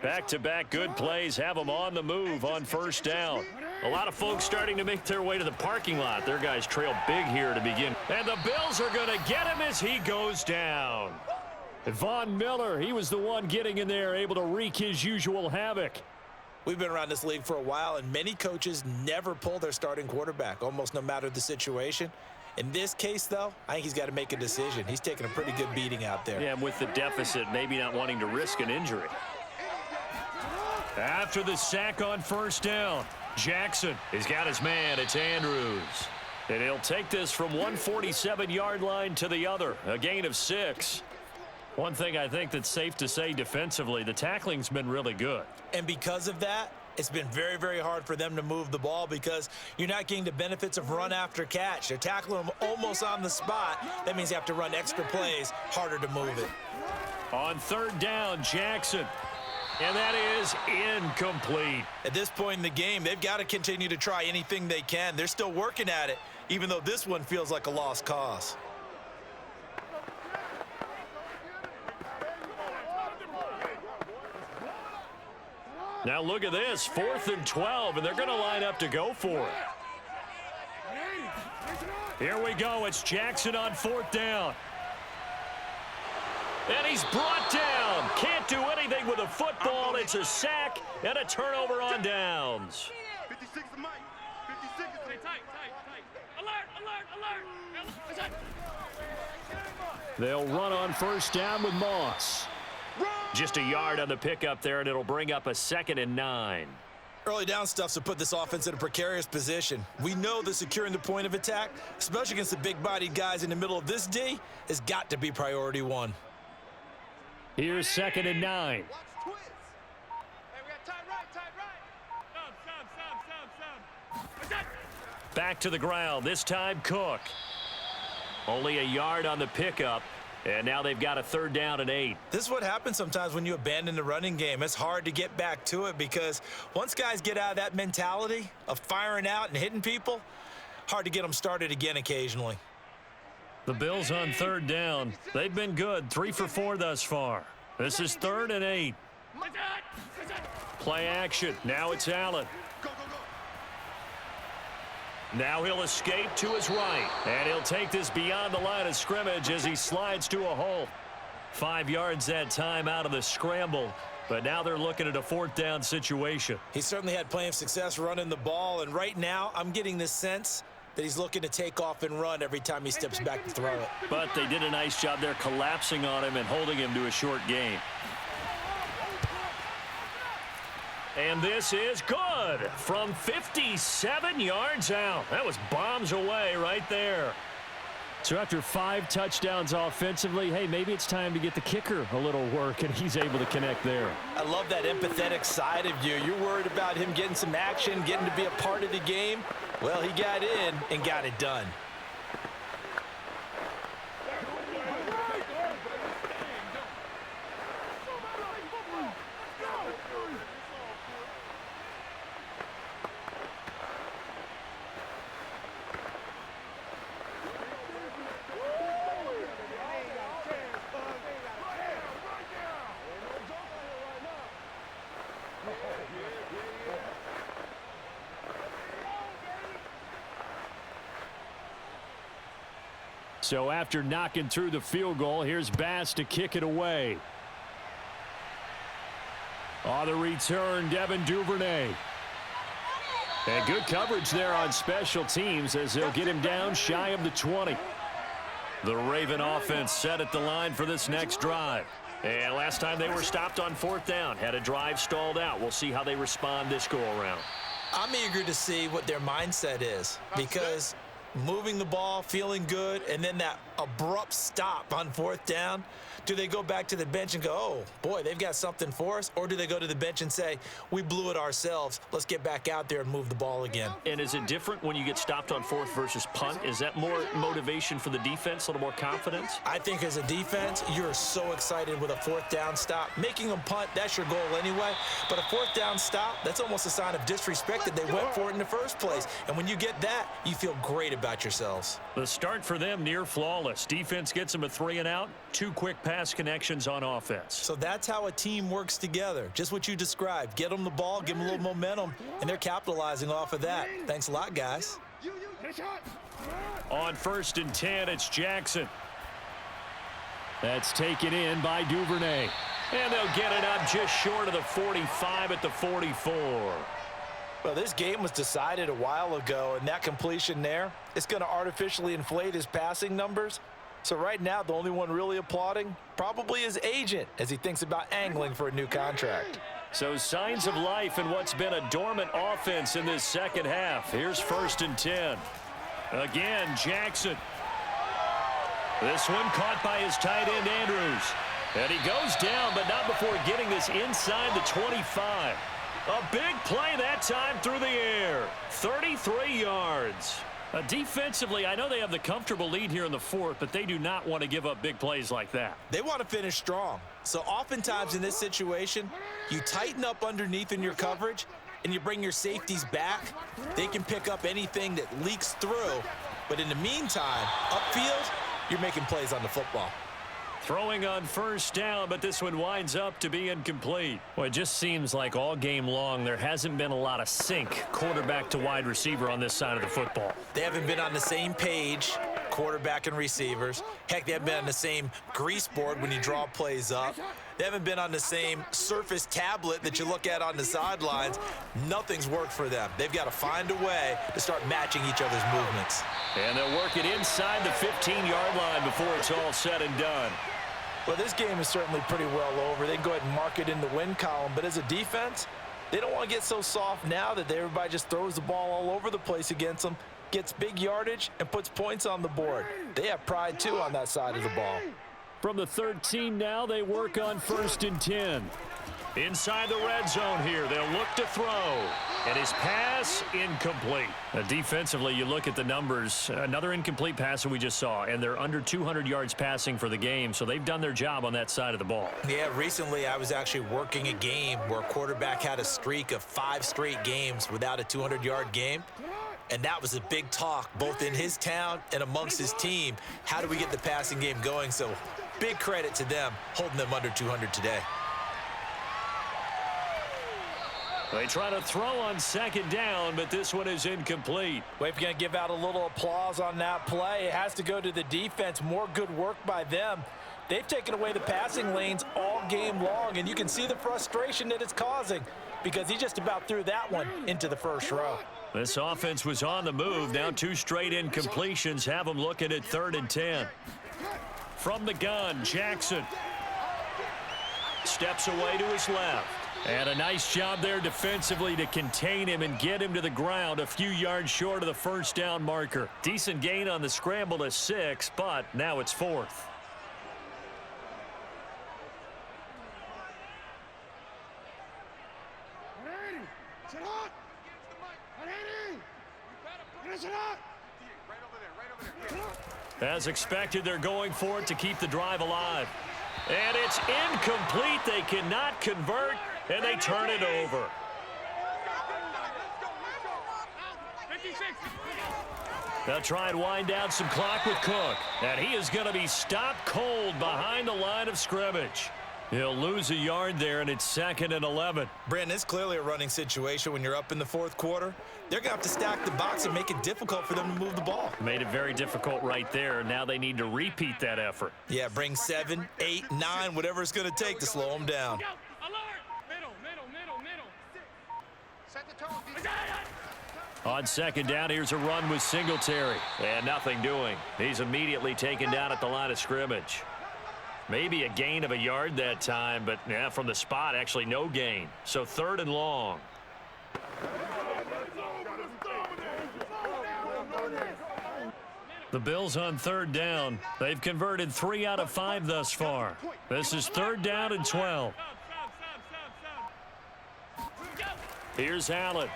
Back-to-back good plays have them on the move on 1st down. A lot of folks starting to make their way to the parking lot. Their guys trail big here to begin. And the Bills are going to get him as he goes down. Von Miller, he was the one getting in there, able to wreak his usual havoc. We've been around this league for a while, and many coaches never pull their starting quarterback, almost no matter the situation. In this case, though, I think he's got to make a decision. He's taking a pretty good beating out there. Yeah, and with the deficit, maybe not wanting to risk an injury. After the sack on 1st down, Jackson has got his man. It's Andrews. And he'll take this from 147-yard line to the other, a gain of 6. One thing I think that's safe to say defensively, the tackling's been really good. And because of that, it's been very, very hard for them to move the ball, because you're not getting the benefits of run after catch. They're tackling them almost on the spot. That means you have to run extra plays, harder to move it. On 3rd down, Jackson. And that is incomplete. At this point in the game, they've got to continue to try anything they can. They're still working at it, even though this one feels like a lost cause. Now look at this, 4th and 12, and they're going to line up to go for it. Here we go, it's Jackson on 4th down. And he's brought down. Can't do anything with a football. It's a sack and a turnover on downs. 56 is Mike. 56 is tight. Alert. They'll run on 1st down with Moss. Just a yard on the pickup there, and it'll bring up a 2nd and 9. Early down stuff's to put this offense in a precarious position. We know that securing the point of attack, especially against the big-bodied guys in the middle of this D, has got to be priority 1. Here's 2nd and 9. Watch twist. Hey, we got tight right. Some. Back to the ground, this time Cook. Only a yard on the pickup, and now they've got a 3rd down and 8. This is what happens sometimes when you abandon the running game. It's hard to get back to it, because once guys get out of that mentality of firing out and hitting people, hard to get them started again occasionally. The Bills on 3rd down. They've been good, 3 for 4 thus far. This is 3rd and 8. Play action. Now it's Allen. Go. Now he'll escape to his right. And he'll take this beyond the line of scrimmage as he slides to a hole. 5 yards that time out of the scramble. But now they're looking at a 4th down situation. He certainly had plenty of success running the ball, and right now I'm getting the sense that he's looking to take off and run every time he steps back to throw it. But they did a nice job there collapsing on him and holding him to a short gain. And this is good from 57 yards out. That was bombs away right there. So after 5 touchdowns offensively, hey, maybe it's time to get the kicker a little work, and he's able to connect there. I love that empathetic side of you. You're worried about him getting some action, getting to be a part of the game. Well, he got in and got it done. So after knocking through the field goal, here's Bass to kick it away. On the return, Devin Duvernay. And good coverage there on special teams as they'll get him down shy of the 20. The Raven offense set at the line for this next drive. And last time they were stopped on 4th down, had a drive stalled out. We'll see how they respond this go-around. I'm eager to see what their mindset is, because moving the ball, feeling good, and then that abrupt stop on 4th down, do they go back to the bench and go, oh, boy, they've got something for us? Or do they go to the bench and say, we blew it ourselves, let's get back out there and move the ball again? And is it different when you get stopped on 4th versus punt? Is that more motivation for the defense, a little more confidence? I think as a defense, you're so excited with a 4th down stop. Making them punt, that's your goal anyway. But a 4th down stop, that's almost a sign of disrespect that they went for it in the first place. And when you get that, you feel great about yourselves. The start for them near flawless. Defense gets them a 3 and out. 2 quick pass connections on offense. So that's how a team works together. Just what you described. Get them the ball, give them a little momentum, and they're capitalizing off of that. Thanks a lot, guys. On 1st and 10, it's Jackson. That's taken in by Duvernay. And they'll get it up just short of the 45 at the 44. Well, this game was decided a while ago, and that completion there is going to artificially inflate his passing numbers. So right now, the only one really applauding probably his agent as he thinks about angling for a new contract. So signs of life in what's been a dormant offense in this second half. Here's 1st and 10. Again, Jackson. This one caught by his tight end, Andrews. And he goes down, but not before getting this inside the 25. A big play that time through the air. 33 yards. Defensively, I know they have the comfortable lead here in the 4th, but they do not want to give up big plays like that. They want to finish strong. So oftentimes in this situation, you tighten up underneath in your coverage, and you bring your safeties back. They can pick up anything that leaks through. But in the meantime, upfield, you're making plays on the football. Throwing on 1st down, but this one winds up to be incomplete. Well, it just seems like all game long there hasn't been a lot of sync quarterback to wide receiver on this side of the football. They haven't been on the same page, quarterback and receivers. Heck, they haven't been on the same grease board when you draw plays up. They haven't been on the same Surface tablet that you look at on the sidelines. Nothing's worked for them. They've got to find a way to start matching each other's movements. And they'll work it inside the 15-yard line before it's all said and done. Well, this game is certainly pretty well over. They can go ahead and mark it in the win column. But as a defense, they don't want to get so soft now that everybody just throws the ball all over the place against them, gets big yardage, and puts points on the board. They have pride, too, on that side of the ball. From the 13 now, they work on 1st and 10. Inside the red zone here, they'll look to throw. And his pass, incomplete. Defensively, you look at the numbers. Another incomplete pass that we just saw, and they're under 200 yards passing for the game, so they've done their job on that side of the ball. Yeah, recently I was actually working a game where a quarterback had a streak of 5 straight games without a 200-yard game. And that was a big talk, both in his town and amongst his team. How do we get the passing game going? So big credit to them, holding them under 200 today. They try to throw on 2nd down, but this one is incomplete. Well, if you're going to give out a little applause on that play, it has to go to the defense. More good work by them. They've taken away the passing lanes all game long, and you can see the frustration that it's causing because he just about threw that one into the first row. This offense was on the move. Now 2 straight incompletions have them looking at 3rd and 10. From the gun, Jackson steps away to his left. And a nice job there defensively to contain him and get him to the ground a few yards short of the 1st down marker. Decent gain on the scramble to 6, but now it's 4th. As expected, they're going for it to keep the drive alive. And it's incomplete. They cannot convert, and they turn it over. They'll try and wind down some clock with Cook. And he is going to be stopped cold behind the line of scrimmage. He'll lose a yard there, and it's 2nd and 11. Brandon, it's clearly a running situation when you're up in the fourth quarter. They're going to have to stack the box and make it difficult for them to move the ball. Made it very difficult right there. Now they need to repeat that effort. Yeah, bring 7, 8, 9, whatever it's going to take to slow them down. Set the tone, defense. On 2nd down, here's a run with Singletary. And nothing doing. He's immediately taken down at the line of scrimmage. Maybe a gain of a yard that time, but yeah, from the spot, actually no gain. So 3rd and long. The Bills on 3rd down. They've converted 3 out of 5 thus far. This is 3rd down and 12. Here's Allen.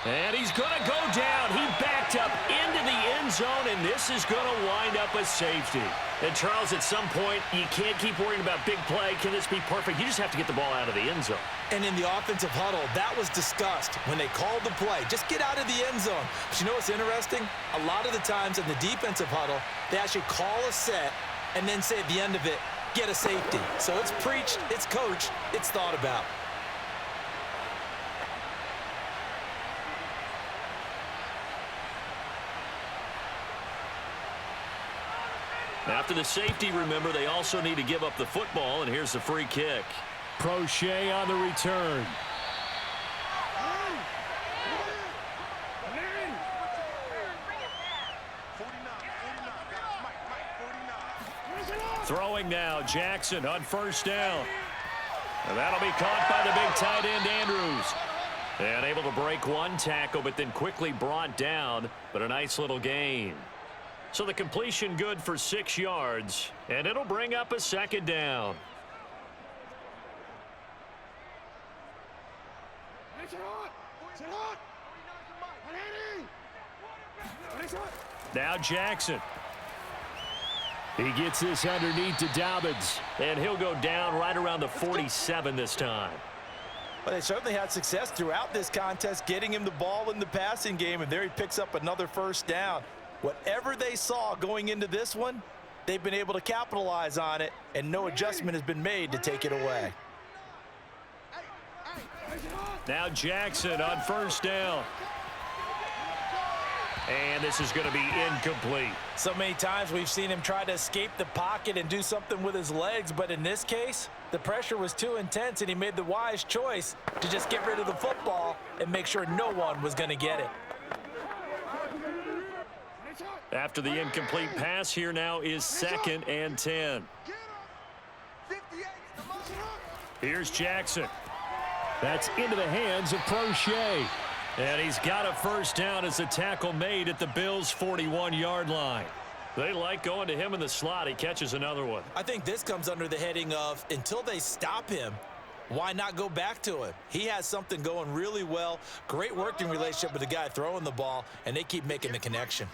And he's going to go down. He backed up into the end zone, and this is going to wind up a safety. And, Charles, at some point, you can't keep worrying about big play. Can this be perfect? You just have to get the ball out of the end zone. And in the offensive huddle, that was discussed when they called the play. Just get out of the end zone. But you know what's interesting? A lot of the times in the defensive huddle, they actually call a set and then say at the end of it, get a safety. So it's preached, it's coached, it's thought about. After the safety, remember, they also need to give up the football, and here's the free kick. Prochet on the return. Throwing now, Jackson on 1st down. And that'll be caught by the big tight end, Andrews. And able to break one tackle, but then quickly brought down, but a nice little gain. So the completion good for 6 yards, and it'll bring up a 2nd down. Now Jackson. He gets this underneath to Dobbins, and he'll go down right around the 47 this time. Well, they certainly had success throughout this contest, getting him the ball in the passing game, and there he picks up another 1st down. Whatever they saw going into this one, they've been able to capitalize on it, and no adjustment has been made to take it away. Now Jackson on 1st down. And this is going to be incomplete. So many times we've seen him try to escape the pocket and do something with his legs, but in this case, the pressure was too intense, and he made the wise choice to just get rid of the football and make sure no one was going to get it. After the incomplete pass, here now is 2nd and 10. Here's Jackson. That's into the hands of Prochet. And he's got a 1st down as the tackle made at the Bills' 41-yard line. They like going to him in the slot. He catches another one. I think this comes under the heading of, until they stop him, why not go back to him? He has something going really well. Great working relationship with the guy throwing the ball, and they keep making the connection.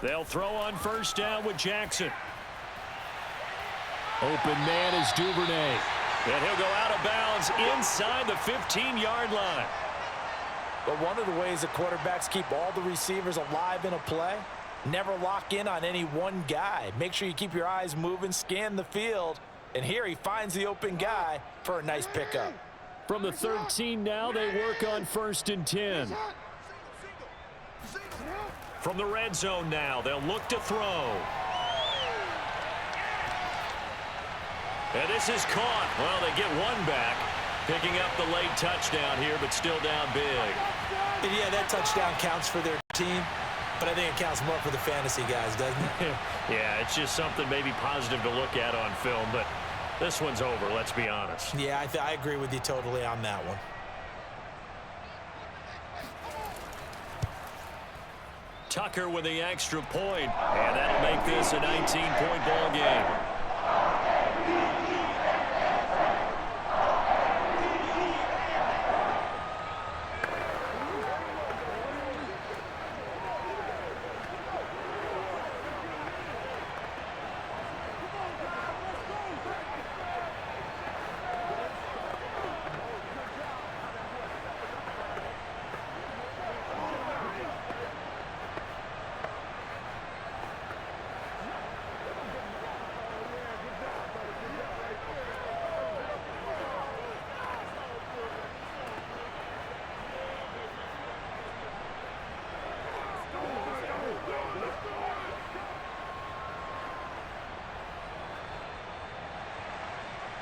They'll throw on 1st down with Jackson. Open man is Duvernay. And he'll go out of bounds inside the 15-yard line. But one of the ways that quarterbacks keep all the receivers alive in a play, never lock in on any one guy. Make sure you keep your eyes moving, scan the field. And here he finds the open guy for a nice pickup. From the 13 now, they work on 1st and 10. From the red zone now, they'll look to throw. And this is caught. Well, they get one back, picking up the late touchdown here, but still down big. And yeah, that touchdown counts for their team, but I think it counts more for the fantasy guys, doesn't it? Yeah, it's just something maybe positive to look at on film, but this one's over, let's be honest. Yeah, I agree with you totally on that one. Tucker with the extra point, and that'll make this a 19-point ball game.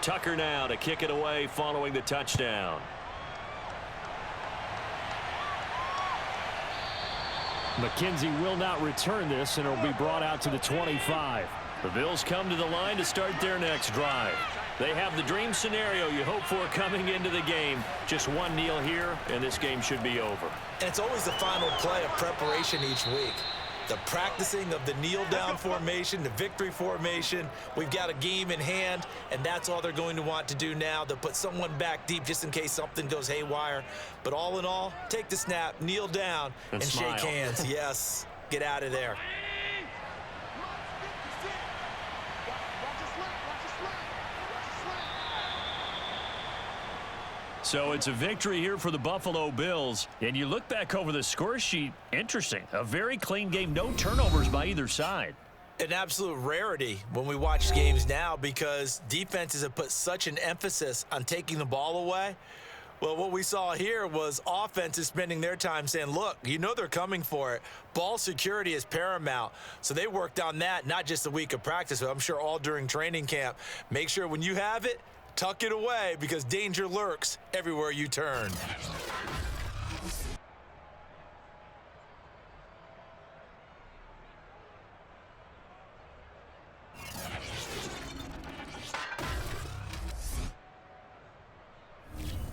Tucker now to kick it away following the touchdown. McKenzie will not return this, and it'll be brought out to the 25. The Bills come to the line to start their next drive. They have the dream scenario you hope for coming into the game. Just one kneel here, and this game should be over. And it's always the final play of preparation each week. The practicing of the kneel-down formation, the victory formation. We've got a game in hand, and that's all they're going to want to do now. They'll put someone back deep just in case something goes haywire. But all in all, take the snap, kneel down, and shake hands. Yes, get out of there. So it's a victory here for the Buffalo Bills. And you look back over the score sheet, interesting. A very clean game, no turnovers by either side. An absolute rarity when we watch games now because defenses have put such an emphasis on taking the ball away. Well, what we saw here was offenses spending their time saying, look, you know they're coming for it. Ball security is paramount. So they worked on that, not just a week of practice, but I'm sure all during training camp. Make sure when you have it, tuck it away because danger lurks everywhere you turn.